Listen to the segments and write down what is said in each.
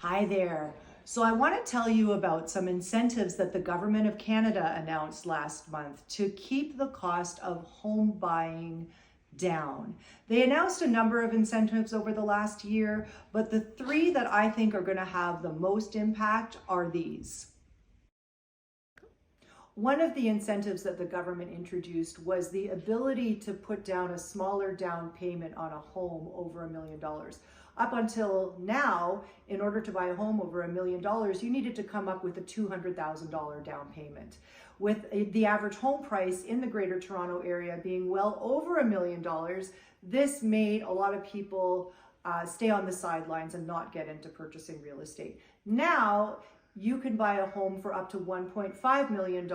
Hi there. So I want to tell you about some incentives that the Government of Canada announced last month to keep the cost of home buying down. They announced a number of incentives over the last year, but the three that I think are going to have the most impact are these. One of the incentives that the government introduced was the ability to put down a smaller down payment on a home over $1 million. Up until now, in order to buy a home over $1 million, you needed to come up with a $200,000 down payment. With the average home price in the Greater Toronto Area being well over $1 million, this made a lot of people stay on the sidelines and not get into purchasing real estate. Now, you can buy a home for up to $1.5 million,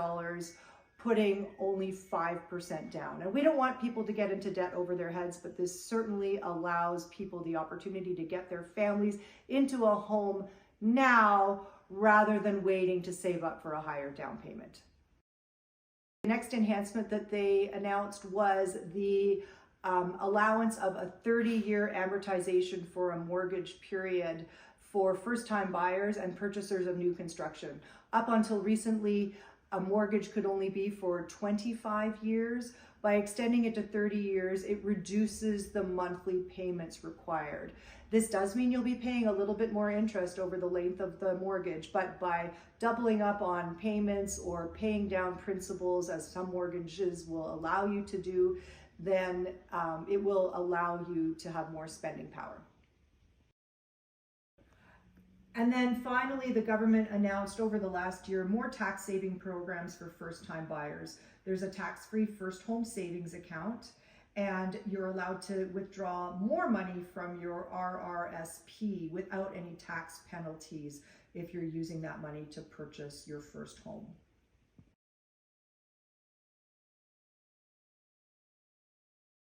putting only 5% down. And we don't want people to get into debt over their heads, but this certainly allows people the opportunity to get their families into a home now rather than waiting to save up for a higher down payment. The next enhancement that they announced was the allowance of a 30-year amortization for a mortgage period for first-time buyers and purchasers of new construction. Up until recently, a mortgage could only be for 25 years. By extending it to 30 years, it reduces the monthly payments required. This does mean you'll be paying a little bit more interest over the length of the mortgage, but by doubling up on payments or paying down principals, as some mortgages will allow you to do, then it will allow you to have more spending power. And then finally, the government announced over the last year more tax saving programs for first-time buyers. There's a tax-free first home savings account, and you're allowed to withdraw more money from your RRSP without any tax penalties if you're using that money to purchase your first home.